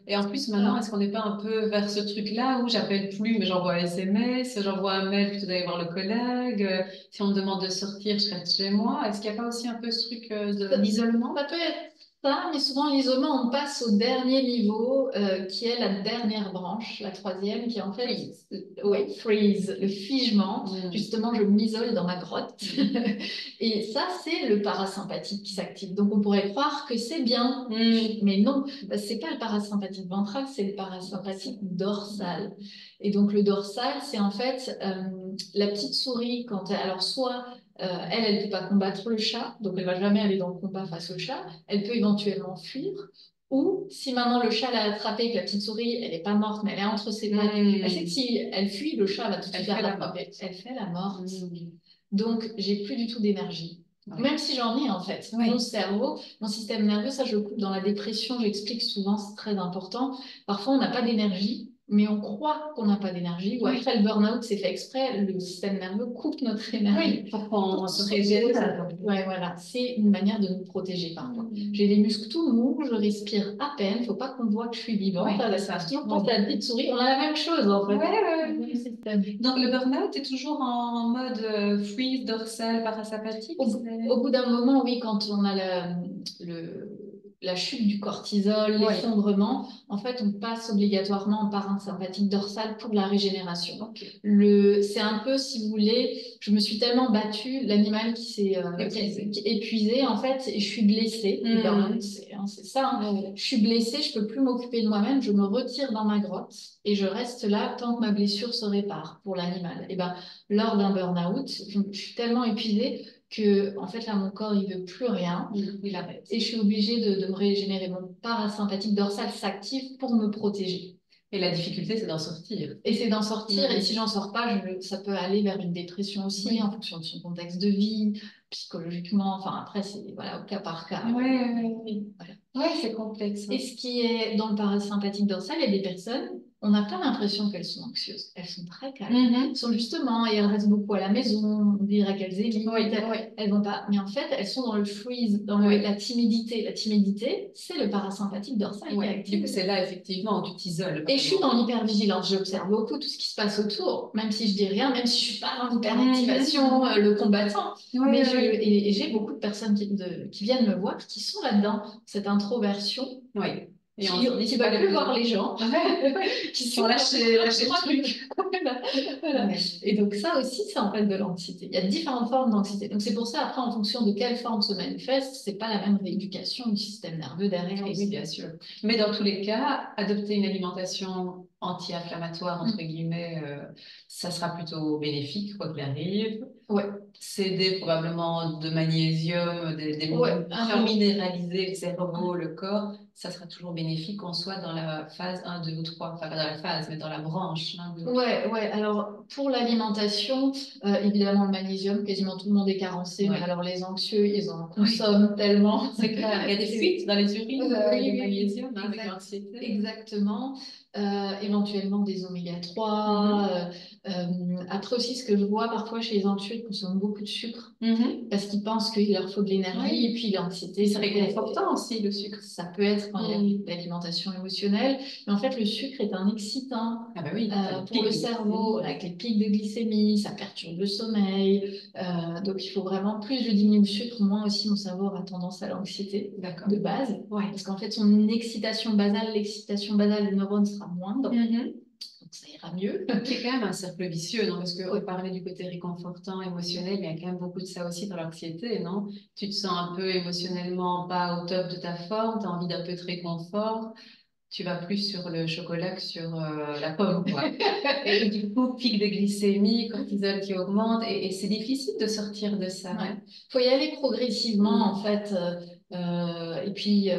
Et en plus, maintenant, est-ce qu'on n'est pas un peu vers ce truc-là où j'appelle plus, mais j'envoie un SMS, j'envoie un mail plutôt d'aller voir le collègue. Si on me demande de sortir, je reste chez moi. Est-ce qu'il n'y a pas aussi un peu ce truc d'isolement? Ça peut être ça, mais souvent l'isolement, on passe au dernier niveau, qui est la dernière branche, la troisième, qui est en fait freeze, le figement. Justement, je m'isole dans ma grotte. Et ça, c'est le parasympathique qui s'active. Donc, on pourrait croire que c'est bien, mais non, c'est pas le parasympathique ventral, c'est le parasympathique dorsal. Et donc, le dorsal, c'est en fait la petite souris alors soit elle ne peut pas combattre le chat, donc elle va jamais aller dans le combat face au chat. Elle peut éventuellement fuir. Ou si maintenant le chat l'a attrapée et que la petite souris, elle n'est pas morte, mais elle est entre ses pattes, elle sait que si elle fuit, le chat va tout de suite la rattraper. Elle fait la morte. Donc, j'ai plus du tout d'énergie. Même si j'en ai en fait. Mon cerveau, mon système nerveux, ça je le coupe dans la dépression, j'explique souvent, c'est très important. Parfois, on n'a pas d'énergie, mais on croit qu'on n'a pas d'énergie. Ou après le burn-out, c'est fait exprès, le système nerveux coupe notre énergie. Pour qu'on se régénère. Ouais, voilà, c'est une manière de nous protéger parfois. J'ai les muscles tout mous, je respire à peine, il ne faut pas qu'on voit que je suis vivante. Ça, toujours pense à la petite souris, on a la même chose en fait. Donc le burn-out est toujours en mode freeze, dorsal, parasympathique. Au bout d'un moment, oui, quand on a le la chute du cortisol, Ouais. l'effondrement, en fait, on passe obligatoirement en parasympathique dorsale pour la régénération. Ok. C'est un peu, si vous voulez, je me suis tellement battue, l'animal qui s'est épuisé, en fait, et je suis blessée. Et ben, c'est ça, hein. Je suis blessée, je peux plus m'occuper de moi-même, je me retire dans ma grotte et je reste là tant que ma blessure se répare pour l'animal. Et ben, lors d'un burn-out, je suis tellement épuisée que en fait là mon corps il veut plus rien, il arrête et je suis obligée de me régénérer. Mon parasympathique dorsal s'active pour me protéger. Et la difficulté, c'est d'en sortir. Et c'est d'en sortir, et si j'en sors pas, ça peut aller vers une dépression aussi, en fonction de son contexte de vie, psychologiquement, enfin après c'est voilà, au cas par cas. Voilà. Ouais, c'est complexe. Et ce qui est dans le parasympathique dorsal, il y a des personnes, on n'a pas l'impression qu'elles sont anxieuses. Elles sont très calmes. Elles sont justement, et elles restent beaucoup à la maison, on dirait qu'elles évitent, elles vont pas. Mais en fait, elles sont dans le freeze, dans la timidité. La timidité, c'est le parasympathique dorsal qui est actif. Du coup, c'est là, effectivement, où tu t'isoles. Et je suis dans l'hypervigilance, j'observe beaucoup tout ce qui se passe autour, même si je dis rien, même si je suis pas dans l'hyperactivation, le combattant. Mais et j'ai beaucoup de personnes qui viennent me voir, qui sont là-dedans, cette introversion. Oui. Et qui ne veulent plus voir les gens, qui sont lâchés truc. Voilà. Et donc ça aussi, c'est en fait de l'anxiété. Il y a différentes formes d'anxiété. Donc c'est pour ça, après, en fonction de quelle forme se manifeste, c'est pas la même rééducation du système nerveux derrière. Oui, bien sûr. Mais dans tous les cas, adopter une alimentation anti-inflammatoire, entre guillemets, ça sera plutôt bénéfique, quoi qu'il arrive. Ouais. S'aider probablement de magnésium, pour minéraliser le cerveau, le corps, ça sera toujours bénéfique qu'on soit dans la phase 1, 2 ou 3, enfin pas dans la phase, mais dans la branche. Ouais. Alors, pour l'alimentation, évidemment, le magnésium, quasiment tout le monde est carencé, mais alors les anxieux, ils en consomment tellement. C'est clair, il y a des fuites dans les urines de magnésium avec l'anxiété. Exactement. Éventuellement des oméga 3. Après aussi, ce que je vois parfois chez les anxieux, ils consomment beaucoup de sucre parce qu'ils pensent qu'il leur faut de l'énergie et puis l'anxiété. C'est réconfortant aussi, le sucre. Ça peut être quand il y a l'alimentation émotionnelle. Mais en fait, le sucre est un excitant pour le cerveau, avec les pics de glycémie, ça perturbe le sommeil. Donc, il faut vraiment, plus je diminue le sucre, moins aussi mon cerveau aura tendance à l'anxiété de base. Parce qu'en fait, son l'excitation basale des neurones sera moindre. Donc, ça ira mieux. C'est quand même un cercle vicieux, non? Parce qu'on parlait du côté réconfortant, émotionnel, mais il y a quand même beaucoup de ça aussi dans l'anxiété, non? Tu te sens un peu émotionnellement pas au top de ta forme, tu as envie d'un peu de réconfort, tu vas plus sur le chocolat que sur la pomme, quoi. Et du coup, pic de glycémie, cortisol qui augmente, et c'est difficile de sortir de ça. Faut y aller progressivement, en fait. Et puis,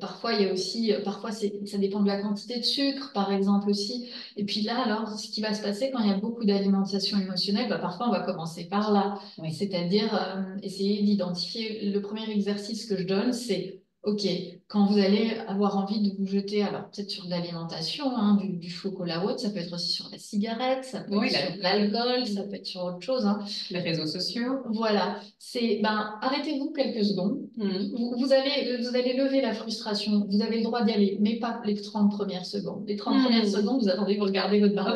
parfois, il y a aussi, parfois, ça dépend de la quantité de sucre, par exemple, aussi. Et puis là, alors, ce qui va se passer quand il y a beaucoup d'alimentation émotionnelle, parfois, on va commencer par là. C'est-à-dire, essayer d'identifier. Le premier exercice que je donne, c'est, OK, quand vous allez avoir envie de vous jeter, alors peut-être sur de l'alimentation, du chocolat ou autre, ça peut être aussi sur la cigarette, ça peut être sur l'alcool, ça peut être sur autre chose. Les réseaux sociaux. Voilà, c'est arrêtez-vous quelques secondes. Vous allez lever la frustration, vous avez le droit d'y aller, mais pas les 30 premières secondes. Les 30 premières secondes, vous attendez, vous regardez votre barre.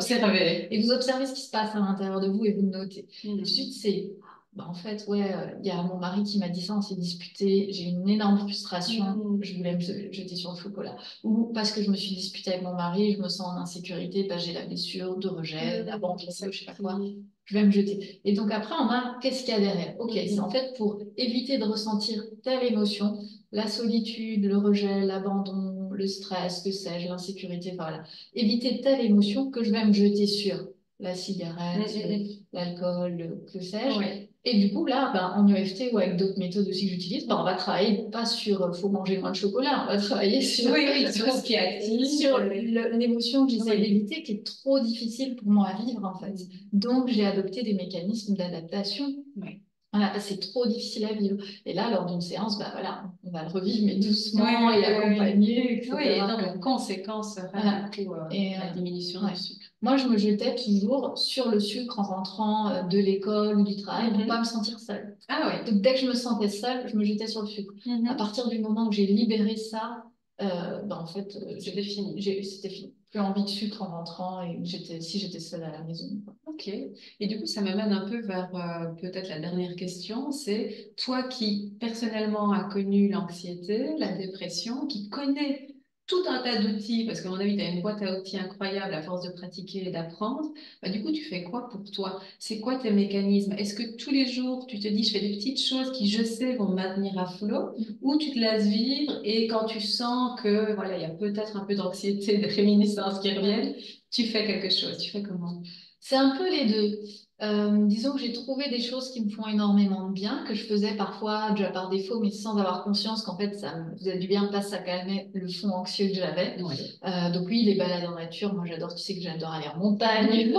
Et vous observez ce qui se passe à l'intérieur de vous et vous notez. Tout de suite, c'est en fait, il y a mon mari qui m'a dit ça, on s'est disputé, j'ai une énorme frustration, je voulais me jeter sur le chocolat. Ou parce que je me suis disputée avec mon mari, je me sens en insécurité, parce que j'ai la blessure de rejet, d'abandon, je sais pas quoi, je vais me jeter. Et donc après, on a qu'est-ce qu'il y a derrière? Ok, c'est en fait pour éviter de ressentir telle émotion, la solitude, le rejet, l'abandon, le stress, que sais-je, l'insécurité, voilà. Éviter telle émotion que je vais me jeter sur la cigarette, l'alcool, que sais-je. Et du coup, là, en EFT ou avec d'autres méthodes aussi que j'utilise, on va travailler pas sur faut manger moins de chocolat, on va travailler sur, sur ce qui est actif, sur l'émotion que j'essaie d'éviter, qui est trop difficile pour moi à vivre, en fait. Donc, j'ai adopté des mécanismes d'adaptation. Voilà, c'est trop difficile à vivre. Et là, lors d'une séance, on va le revivre, mais doucement et accompagner, etc. Et donc, la conséquence sera la diminution du sucre. Moi, je me jetais toujours sur le sucre en rentrant de l'école ou du travail pour ne pas me sentir seule. Donc, dès que je me sentais seule, je me jetais sur le sucre. À partir du moment où j'ai libéré ça, en fait, c'était fini. C'était fini. plus envie de sucre en rentrant et si j'étais seule à la maison, quoi. Ok. Et du coup, ça m'amène un peu vers peut-être la dernière question. C'est toi qui personnellement as connu l'anxiété, la dépression, qui connais tout un tas d'outils, parce qu'à mon avis, tu as une boîte à outils incroyable à force de pratiquer et d'apprendre. Bah, du coup, tu fais quoi pour toi? C'est quoi tes mécanismes? Est-ce que tous les jours, tu te dis, je fais des petites choses qui, je sais, vont me maintenir à flot, ou tu te laisses vivre et quand tu sens que, voilà, il y a peut-être un peu d'anxiété, des réminiscences qui reviennent, tu fais quelque chose. Tu fais comment? C'est un peu les deux. Disons que j'ai trouvé des choses qui me font énormément de bien, que je faisais parfois déjà par défaut, mais sans avoir conscience qu'en fait ça me faisait du bien parce que ça calmait le fond anxieux que j'avais. Oui. Donc oui, les balades en nature, moi j'adore, tu sais que j'adore aller en montagne,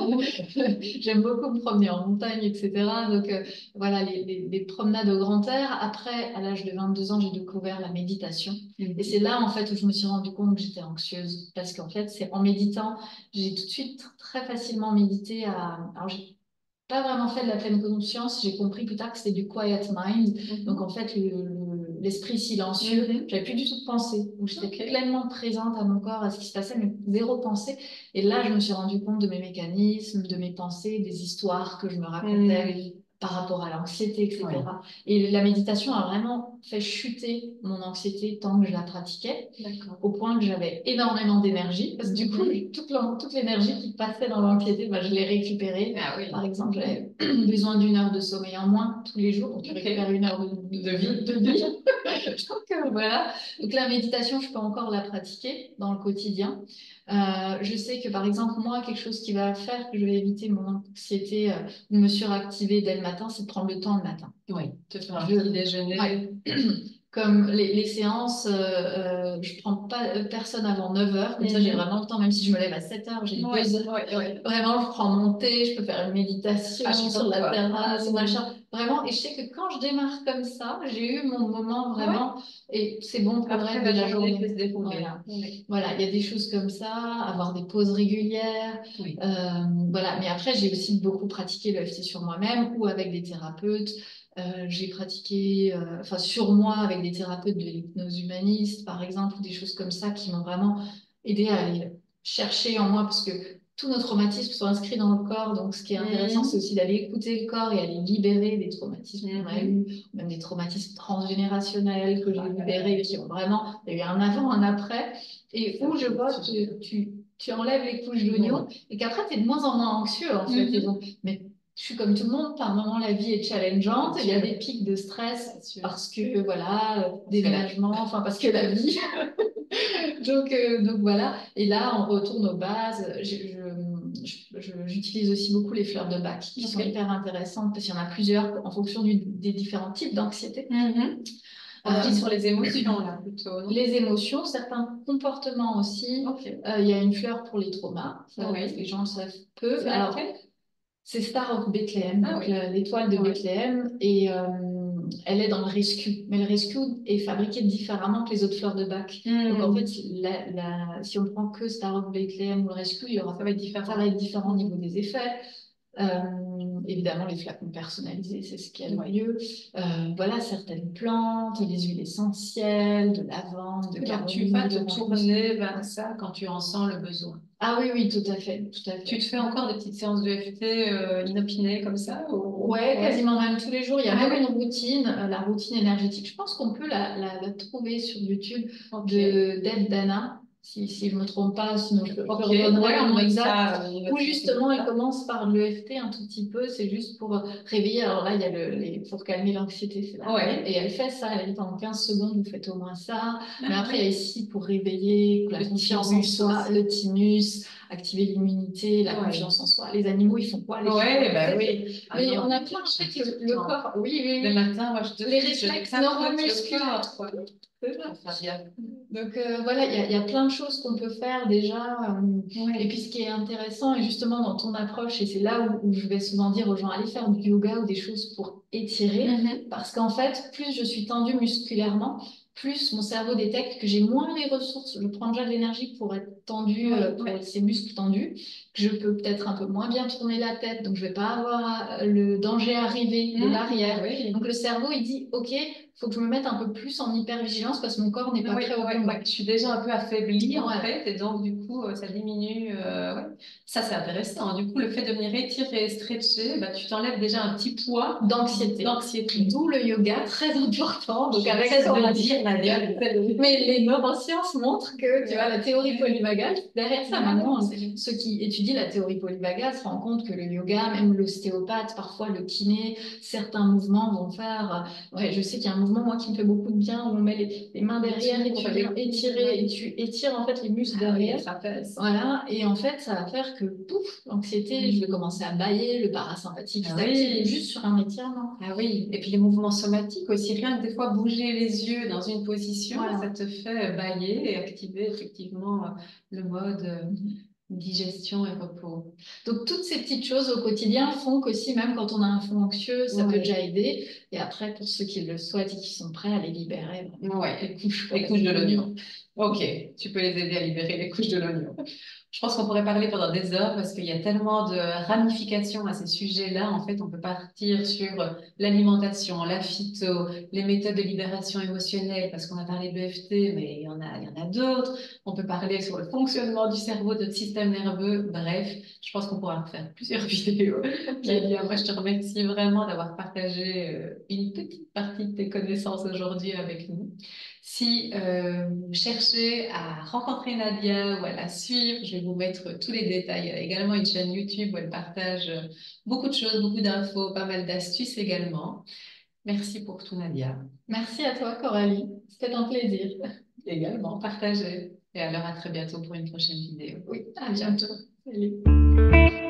j'aime beaucoup me promener en montagne, etc. Donc voilà, les promenades au grand air. Après, à l'âge de 22 ans, j'ai découvert la méditation. Et c'est là en fait où je me suis rendu compte que j'étais anxieuse, parce qu'en fait c'est en méditant j'ai tout de suite très facilement médité Alors, j'ai pas vraiment fait de la pleine conscience. J'ai compris plus tard que c'était du quiet mind. Donc, en fait, l'esprit silencieux. J'avais plus du tout de pensée. Donc, j'étais pleinement présente à mon corps, à ce qui se passait, mais zéro pensée. Et là, je me suis rendu compte de mes mécanismes, de mes pensées, des histoires que je me racontais par rapport à l'anxiété, etc. Et la méditation a vraiment fait chuter mon anxiété tant que je la pratiquais, au point que j'avais énormément d'énergie, parce que du coup, toute l'énergie qui passait dans l'anxiété, bah, je l'ai récupérée. Ah oui. Par exemple, j'avais besoin d'une heure de sommeil en moins tous les jours, donc tu récupères une heure de vie. Donc voilà. Donc la méditation, je peux encore la pratiquer dans le quotidien. Je sais que par exemple, moi, quelque chose qui va faire que je vais éviter mon anxiété ou me suractiver dès le matin, c'est de prendre le temps le matin. Oui, te faire un petit déjeuner. Ouais. Comme les séances, je prends pas personne avant 9 heures, comme ça j'ai vraiment le temps, même si je me lève à 7 heures, j'ai 2 heures. Vraiment, je prends mon thé, je peux faire une méditation sur la terrasse, machin. Vraiment, et je sais que quand je démarre comme ça, j'ai eu mon moment vraiment, et c'est bon pour le reste de la journée. Peut se dérouler. Voilà, il y a des choses comme ça, avoir des pauses régulières. Voilà, mais après, j'ai aussi beaucoup pratiqué le l'EFT sur moi-même ou avec des thérapeutes. J'ai pratiqué sur moi avec des thérapeutes de l'hypnose humaniste, par exemple, ou des choses comme ça qui m'ont vraiment aidé à aller chercher en moi, parce que tous nos traumatismes sont inscrits dans le corps. Donc, ce qui est intéressant, c'est aussi d'aller écouter le corps et aller libérer des traumatismes qu'on a eus, même des traumatismes transgénérationnels que j'ai libérés, qui ont vraiment, il y a eu un avant, un après, et où je vois que tu enlèves les couches d'oignon et qu'après, tu es de moins en moins anxieux, en fait. Et donc, mais je suis comme tout le monde, par moment la vie est challengeante, il y a des pics de stress parce que voilà, déménagement, enfin parce que la vie. donc voilà, et là on retourne aux bases. J'utilise aussi beaucoup les fleurs de Bach qui sont hyper intéressantes parce qu'il y en a plusieurs en fonction des différents types d'anxiété. On agit sur les émotions là plutôt. Non, les émotions, certains comportements aussi. Il y a une fleur pour les traumas, ça, les gens le savent peu. Alors, c'est Star of Bethlehem, donc l'étoile de Bethléem, et elle est dans le rescue. Mais le rescue est fabriqué différemment que les autres fleurs de Bach. Donc en fait, si on prend que Star of Bethlehem ou le rescue, ça va être différent au niveau des effets. Évidemment, les flacons personnalisés, c'est ce qu'il y a de mieux. Voilà, certaines plantes, les huiles essentielles, de lavande, de camomille. Tu vas te tourner vers ça quand tu en sens le besoin. Ah oui, oui, tout à fait, tout à fait. Tu te fais encore des petites séances de FT inopinées comme ça Ouais, quasiment même tous les jours. Il y a même une routine, la routine énergétique. Je pense qu'on peut la trouver sur YouTube de Deb Dana. Si je ne me trompe pas, sinon je redonnerai le nom exact. Où justement, elle commence par l'EFT un tout petit peu, c'est juste pour réveiller. Alors là, il y a pour calmer l'anxiété, c'est là. Et elle fait ça, elle dit pendant 15 secondes, vous faites au moins ça. Mais après, il y a ici pour réveiller la confiance en soi, le thymus, activer l'immunité, la confiance en soi. Les animaux, ils font quoi? Oui. Mais on a plein de choses, le corps. Oui. Le matin, moi, les réflexes neuromusculaires. Donc voilà, il y a plein de choses qu'on peut faire déjà. Et puis ce qui est intéressant, et justement dans ton approche, et c'est là où je vais souvent dire aux gens, allez faire du yoga ou des choses pour étirer, parce qu'en fait, plus je suis tendue musculairement, plus mon cerveau détecte que j'ai moins les ressources. Je prends déjà de l'énergie pour être tendue, pour ces muscles tendus, que je peux peut-être un peu moins bien tourner la tête, donc je vais pas avoir le danger arrivé de l'arrière. Donc le cerveau, il dit, ok, il faut que je me mette un peu plus en hypervigilance parce que mon corps n'est pas Oui, prêt au ouais, combat. ouais. Je suis déjà un peu affaiblie en Voilà. fait, et donc du coup, ça diminue. Ouais. Ça, c'est intéressant. Du coup, le fait de venir étirer et stretcher, bah, tu t'enlèves déjà un petit poids D'anxiété. d'anxiété. D'où le yoga, très important. Donc avec Cesse de le Coralie. dire, Nadia. Mais les neurosciences montrent que, tu vois, la théorie polymagale, derrière ça, maintenant, C'est ceux qui étudient la théorie polymagale se rendent compte que le yoga, même l'ostéopathe, parfois le kiné, certains mouvements vont faire. Ouais, je sais qu'il y a un mouvement, moi, qui me fait beaucoup de bien, où on met les mains derrière et tu viens étirer, et tu étires en fait les muscles derrière. Voilà, et en fait, ça va faire que, pouf, l'anxiété, je vais commencer à bâiller, le parasympathique Ah s'active oui. juste sur un étirement. Ah oui, et puis les mouvements somatiques aussi, rien que des fois bouger les yeux dans une position, Voilà. ça te fait bâiller et activer effectivement le mode digestion et repos. Donc, toutes ces petites choses au quotidien font qu'aussi, même quand on a un fond anxieux, ça peut Ouais. déjà aider. Et après, pour ceux qui le souhaitent et qui sont prêts à les libérer, Ouais. les Les couches de l'oignon. Ok, tu peux les aider à libérer les couches de l'oignon. Je pense qu'on pourrait parler pendant des heures parce qu'il y a tellement de ramifications à ces sujets-là. En fait, on peut partir sur l'alimentation, la phyto, les méthodes de libération émotionnelle parce qu'on a parlé de l'EFT, mais il y en a d'autres. On peut parler sur le fonctionnement du cerveau, de notre système nerveux. Bref, je pense qu'on pourra faire plusieurs vidéos. Nadia, moi, je te remercie vraiment d'avoir partagé une petite partie de tes connaissances aujourd'hui avec nous. Si vous cherchez à rencontrer Nadia ou à la suivre, je vais vous mettre tous les détails. Elle a également une chaîne YouTube où elle partage beaucoup de choses, beaucoup d'infos, pas mal d'astuces également. Merci pour tout, Nadia. Merci à toi, Coralie. C'était un plaisir. Également, partagez. Et alors à très bientôt pour une prochaine vidéo. Oui, à bientôt. Salut.